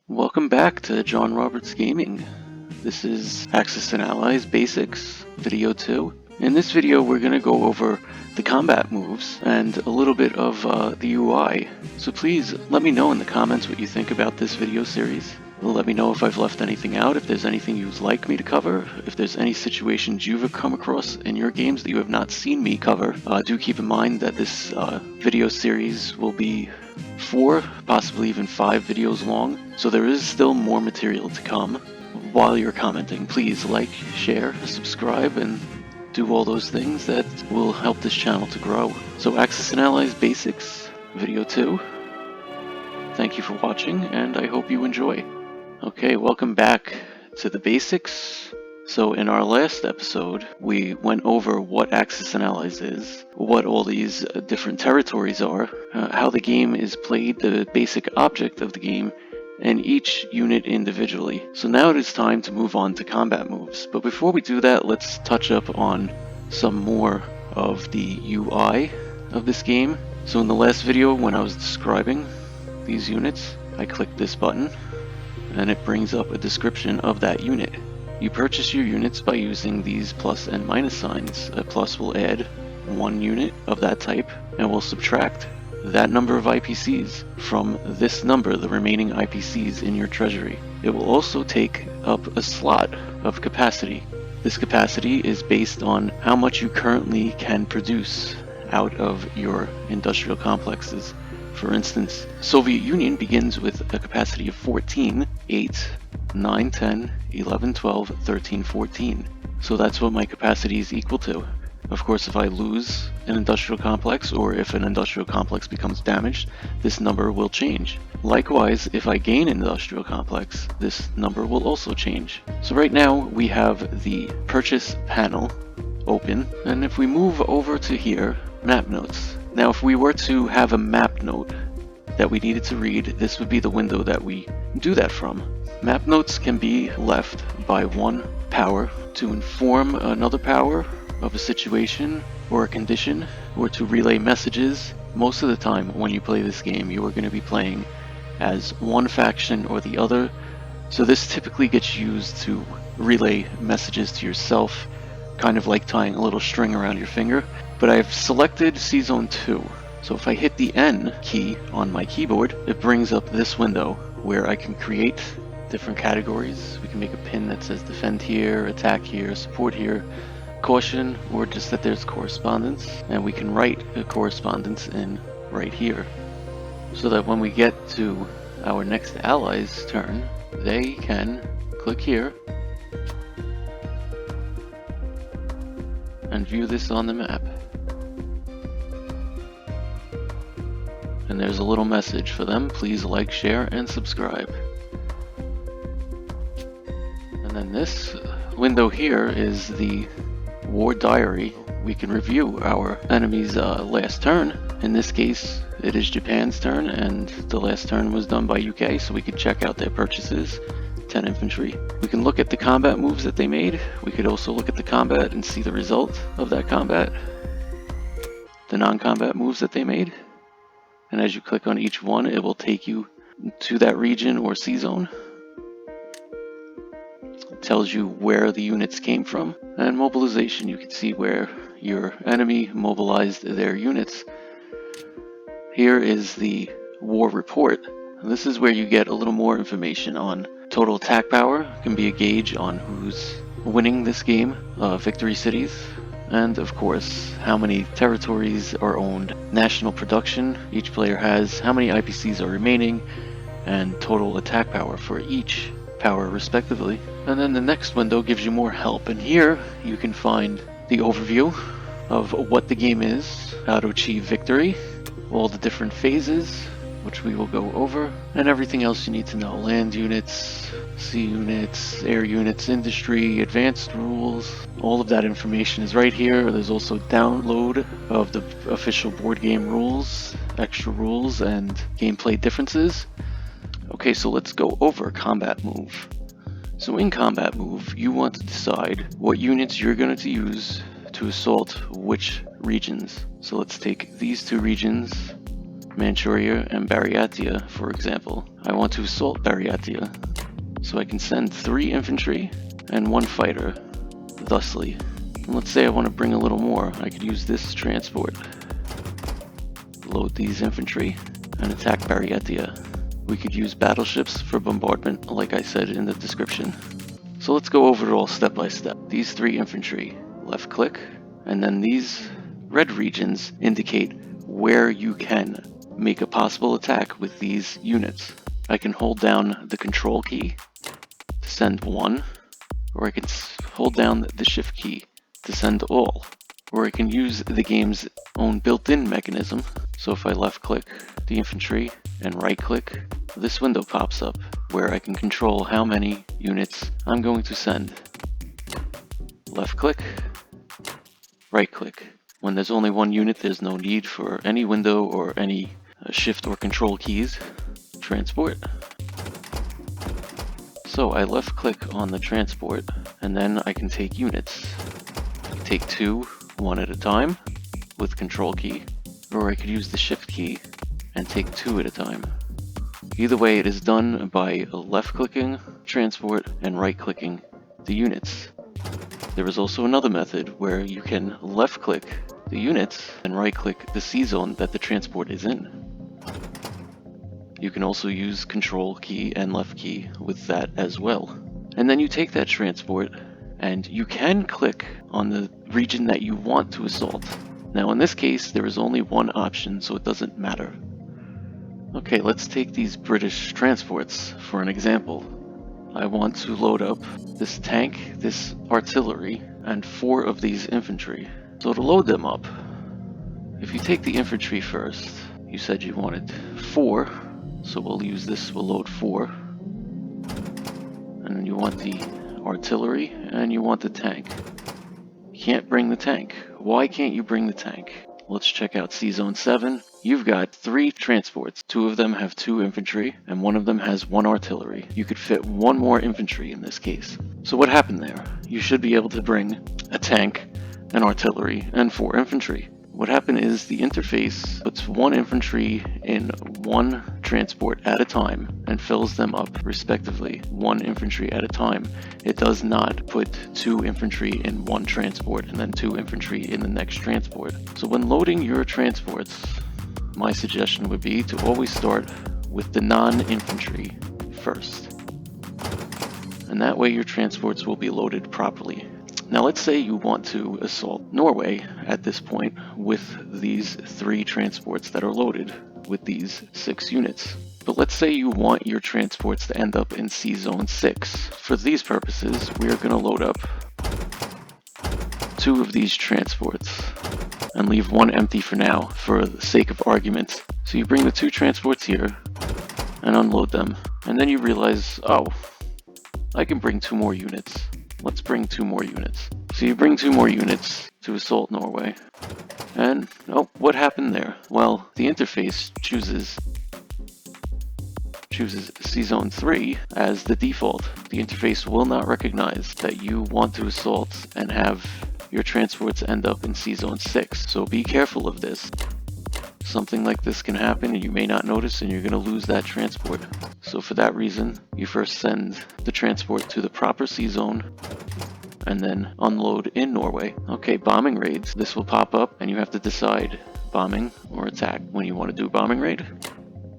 Welcome back to John Roberts Gaming. This is Axis and Allies Basics, video 2. In this video we're going to go over the combat moves and a little bit of the UI. So please let me know in the comments what you think about this video series. Let me know if I've left anything out, if there's anything you'd like me to cover, if there's any situations you've come across in your games that you have not seen me cover. Do keep in mind that this video series will be 4, possibly even 5 videos long, so there is still more material to come. While you're commenting, please like, share, subscribe, and do all those things that will help this channel to grow. So Axis and Allies Basics, video 2. Thank you for watching, and I hope you enjoy. Okay, welcome back to the basics. So in our last episode, we went over what Axis and Allies is, what all these different territories are, how the game is played, the basic object of the game, and each unit individually. So now it is time to move on to combat moves. But before we do that, let's touch up on some more of the UI of this game. So in the last video, when I was describing these units, I clicked this button, and it brings up a description of that unit. You purchase your units by using these plus and minus signs. A plus will add 1 unit of that type, and will subtract that number of IPCs from this number, the remaining IPCs in your treasury. It will also take up a slot of capacity. This capacity is based on how much you currently can produce out of your industrial complexes. For instance, Soviet Union begins with a capacity of 14, 8, 9, 10, 11, 12, 13, 14. So that's what my capacity is equal to. Of course, if I lose an industrial complex, or if an industrial complex becomes damaged, this number will change. Likewise, if I gain an industrial complex, this number will also change. So right now, we have the purchase panel open, and if we move over to here, map notes. Now, if we were to have a map note that we needed to read, this would be the window that we do that from. Map notes can be left by one power to inform another power of a situation or a condition, or to relay messages. Most of the time when you play this game, you are going to be playing as one faction or the other, so this typically gets used to relay messages to yourself, kind of like tying a little string around your finger. But I've selected C-Zone 2, so if I hit the N key on my keyboard, it brings up this window where I can create different categories. We can make a pin that says defend here, attack here, support here, caution, or just that there's correspondence, and we can write a correspondence in right here, so that when we get to our next ally's turn, they can click here and view this on the map. And there's a little message for them: please like, share, and subscribe. And then this window here is the war diary. We can review our enemy's last turn. In this case, it is Japan's turn, and the last turn was done by UK, so we could check out their purchases. 10 infantry. We can look at the combat moves that they made. We could also look at the combat and see the result of that combat, the non-combat moves that they made. And as you click on each one, it will take you to that region or C-Zone. It tells you where the units came from. And mobilization, you can see where your enemy mobilized their units. Here is the war report. This is where you get a little more information on total attack power. It can be a gauge on who's winning this game, victory cities, and of course how many territories are owned, national production each player has, how many IPCs are remaining, and total attack power for each power respectively. And then the next window gives you more help, and here you can find the overview of what the game is, how to achieve victory, all the different phases, which we will go over, and everything else you need to know: land units, sea units, air units, industry, advanced rules. All of that information is right here. There's also download of the official board game rules, extra rules, and gameplay differences. Okay, so let's go over combat move. So in combat move, you want to decide what units you're going to use to assault which regions. So let's take these two regions Manchuria and Buryatia, for example. I want to assault Buryatia, so I can send 3 infantry and 1 fighter, thusly. And let's say I want to bring a little more. I could use this transport, load these infantry, and attack Buryatia. We could use battleships for bombardment, like I said in the description. So let's go over it all step by step. These 3 infantry, left click, and then these red regions indicate where you can make a possible attack with these units. I can hold down the control key to send 1, or I can hold down the shift key to send all, or I can use the game's own built-in mechanism. So if I left click the infantry and right click, this window pops up where I can control how many units I'm going to send. Left click, right click. When there's only 1 unit, there's no need for any window or any shift or control keys. Transport. So I left click on the transport, and then I can take units. Take 2, 1 at a time, with control key, or I could use the shift key and take 2 at a time. Either way, it is done by left clicking transport and right clicking the units. There is also another method where you can left click the units and right click the C zone that the transport is in. You can also use control key and left key with that as well. And then you take that transport and you can click on the region that you want to assault. Now in this case, there is only 1 option, so it doesn't matter. Okay, let's take these British transports for an example. I want to load up this tank, this artillery, and 4 of these infantry. So to load them up, if you take the infantry first, you said you wanted 4, so we'll use this, we'll load 4. And then you want the artillery, and you want the tank. You can't bring the tank. Why can't you bring the tank? Let's check out C-Zone 7. You've got 3 transports. 2 of them have 2 infantry, and 1 of them has 1 artillery. You could fit 1 more infantry in this case. So what happened there? You should be able to bring a tank, an artillery, and 4 infantry. What happened is the interface puts 1 infantry in 1 transport at a time and fills them up respectively, 1 infantry at a time. It does not put 2 infantry in 1 transport and then 2 infantry in the next transport. So when loading your transports, my suggestion would be to always start with the non-infantry first. And that way your transports will be loaded properly. Now let's say you want to assault Norway at this point with these 3 transports that are loaded with these 6 units. But let's say you want your transports to end up in C-Zone 6. For these purposes, we are going to load up 2 of these transports and leave 1 empty for now for the sake of argument. So you bring the 2 transports here and unload them, and then you realize, oh, I can bring 2 more units. Let's bring 2 more units. So you bring 2 more units to assault Norway. And, oh, what happened there? Well, the interface chooses C-Zone 3 as the default. The interface will not recognize that you want to assault and have your transports end up in C-Zone 6. So be careful of this. Something like this can happen and you may not notice, and you're going to lose that transport. So for that reason, you first send the transport to the proper C-Zone and then unload in Norway. Okay, bombing raids. This will pop up and you have to decide bombing or attack. When you want to do bombing raid,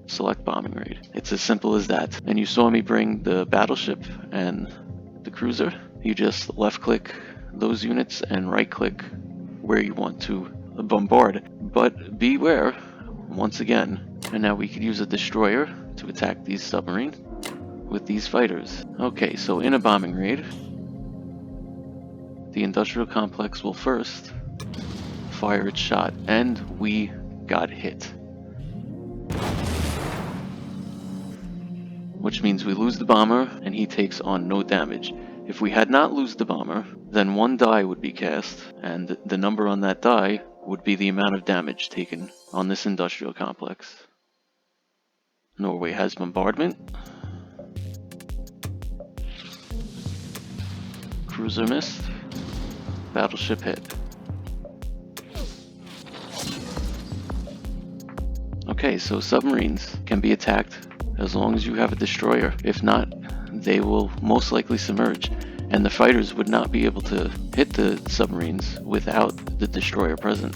select bombing raid. It's as simple as that. And you saw me bring the battleship and the cruiser. You just left click those units and right click where you want to bombard. But beware, once again, and now we could use a destroyer to attack these submarines with these fighters. Okay, so in a bombing raid, the industrial complex will first fire its shot, and we got hit. Which means we lose the bomber and he takes on no damage. If we had not lost the bomber, then 1 die would be cast, and the number on that die would be the amount of damage taken on this industrial complex. Norway has bombardment. Cruiser missed. Battleship hit. Okay, so submarines can be attacked as long as you have a destroyer. If not, they will most likely submerge, and the fighters would not be able to hit the submarines without the destroyer present.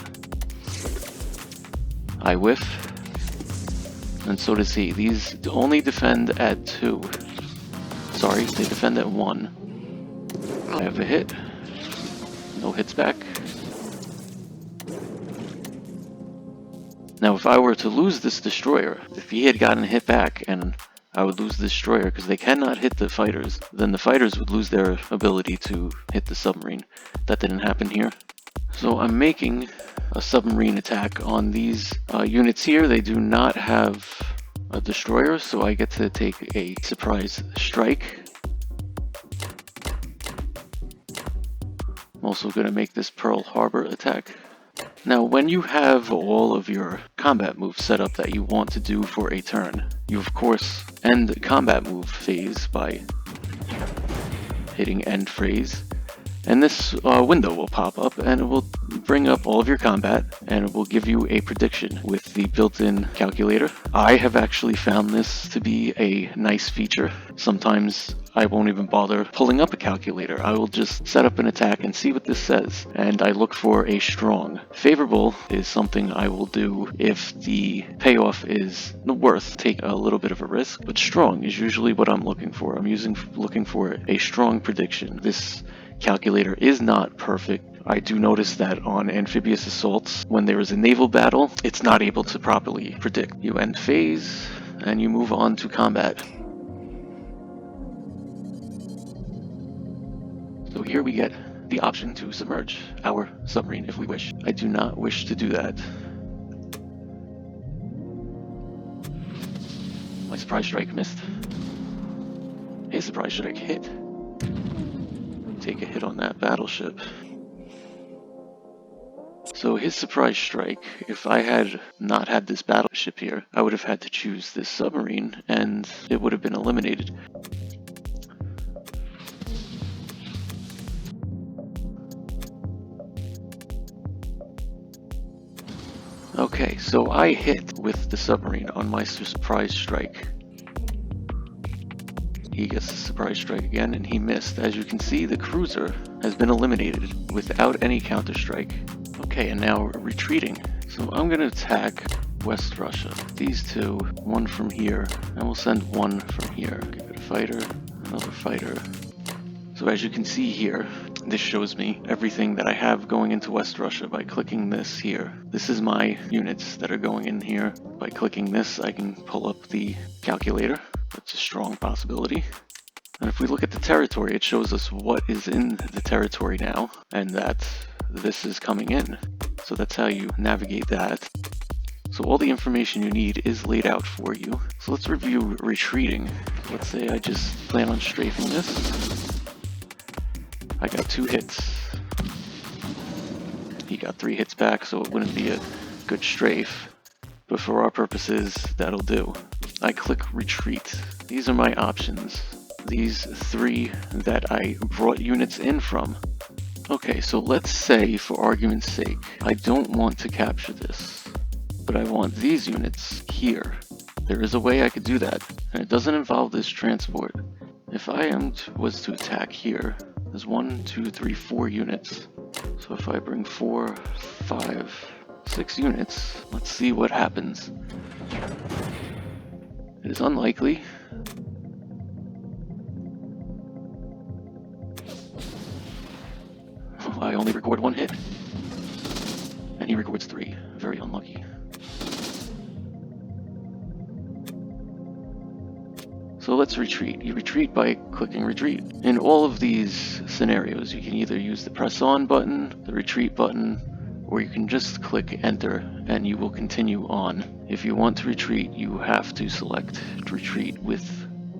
I whiff, and so does he. These only defend at 2. Sorry, they defend at 1. I have a hit. No hits back. Now if I were to lose this destroyer, if he had gotten hit back and I would lose the destroyer because they cannot hit the fighters, then the fighters would lose their ability to hit the submarine. That didn't happen here. So I'm making a submarine attack on these units here. They do not have a destroyer, so I get to take a surprise strike. I'm also going to make this Pearl Harbor attack. Now, when you have all of your combat moves set up that you want to do for a turn, you of course end the combat move phase by hitting end phase, and this window will pop up and it will bring up all of your combat and it will give you a prediction with the built-in calculator. I have actually found this to be a nice feature. Sometimes I won't even bother pulling up a calculator. I will just set up an attack and see what this says, and I look for a strong. Favorable is something I will do if the payoff is worth taking a little bit of a risk, but strong is usually what I'm looking for. I'm looking for a strong prediction. This calculator is not perfect. I do notice that on amphibious assaults, when there is a naval battle, it's not able to properly predict. You end phase, and you move on to combat. So here we get the option to submerge our submarine if we wish. I do not wish to do that. My surprise strike missed. His surprise strike hit. Take a hit on that battleship. So his surprise strike, if I had not had this battleship here, I would have had to choose this submarine and it would have been eliminated. Okay, so I hit with the submarine on my surprise strike. He gets a surprise strike again and he missed. As you can see, the cruiser has been eliminated without any counter strike. Okay, and now we're retreating. So I'm going to attack West Russia. These two, one from here, and we'll send one from here. Give it a fighter, another fighter. So as you can see here, this shows me everything that I have going into West Russia by clicking this here. This is my units that are going in here. By clicking this, I can pull up the calculator. That's a strong possibility. And if we look at the territory, it shows us what is in the territory now, and that this is coming in. So that's how you navigate that. So all the information you need is laid out for you. So let's review retreating. Let's say I just plan on strafing this. I got 2 hits. He got 3 hits back, so it wouldn't be a good strafe. But for our purposes, that'll do. I click retreat. These are my options. These 3 that I brought units in from. Okay, so let's say, for argument's sake, I don't want to capture this, but I want these units here. There is a way I could do that, and it doesn't involve this transport. If I was to attack here, there's 1, 2, 3, 4 units. So if I bring 4, 5, 6 units, let's see what happens. It is unlikely. I only record 1 hit. And he records 3. Very unlucky. So let's retreat. You retreat by clicking retreat. In all of these scenarios, you can either use the press on button, the retreat button, or you can just click enter and you will continue on. If you want to retreat, you have to select retreat with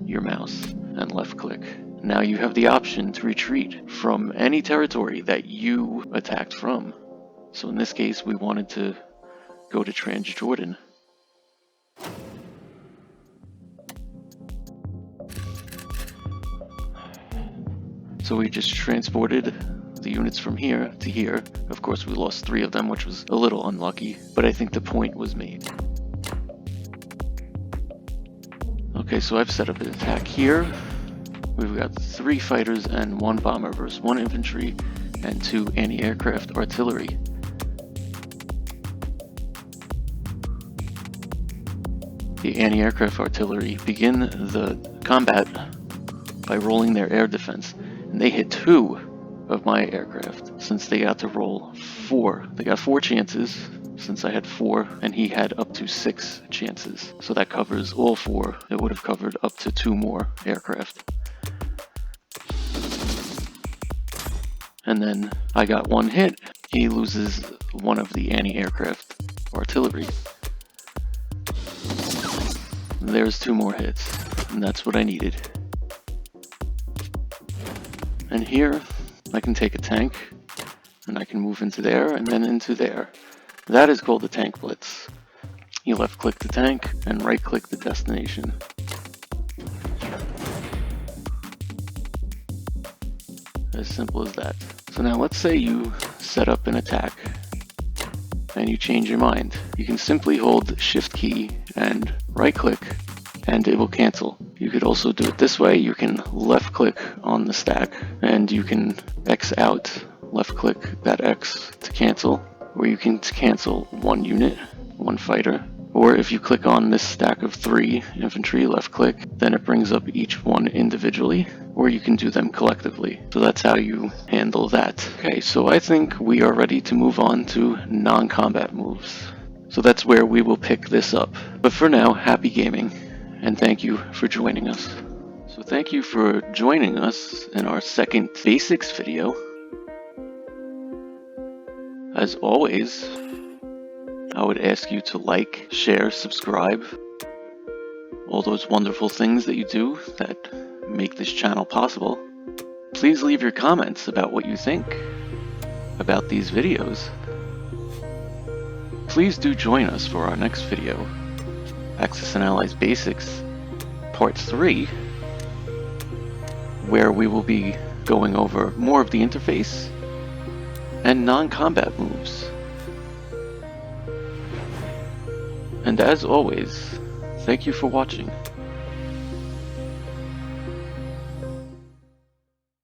your mouse and left click. Now you have the option to retreat from any territory that you attacked from. So in this case, we wanted to go to Transjordan. So we just transported the units from here to here. Of course, we lost 3 of them, which was a little unlucky, but I think the point was made. Okay, so I've set up an attack here. We've got 3 fighters and 1 bomber versus 1 infantry and 2 anti-aircraft artillery. The anti-aircraft artillery begin the combat by rolling their air defense, and they hit 2 of my aircraft since they got to roll 4. They got 4 chances since I had 4 and he had up to 6 chances. So that covers all 4. It would have covered up to 2 more aircraft. And then I got 1 hit. He loses 1 of the anti-aircraft artillery. There's 2 more hits, and that's what I needed. And here, I can take a tank, and I can move into there, and then into there. That is called the tank blitz. You left-click the tank, and right-click the destination. As simple as that. So now let's say you set up an attack, and you change your mind. You can simply hold Shift key and right-click, and it will cancel. You could also do it this way. You can left-click on the stack, and you can X out, left-click that X to cancel, or you can cancel 1 unit, 1 fighter. Or if you click on this stack of 3 infantry, left-click, then it brings up each one individually, or you can do them collectively. So that's how you handle that. Okay, so I think we are ready to move on to non-combat moves. So that's where we will pick this up. But for now, happy gaming, and thank you for joining us. So thank you for joining us in our second basics video. As always, I would ask you to like, share, subscribe, all those wonderful things that you do that make this channel possible. Please leave your comments about what you think about these videos. Please do join us for our next video, Axis and Allies Basics Part 3, where we will be going over more of the interface and non-combat moves. And as always, thank you for watching.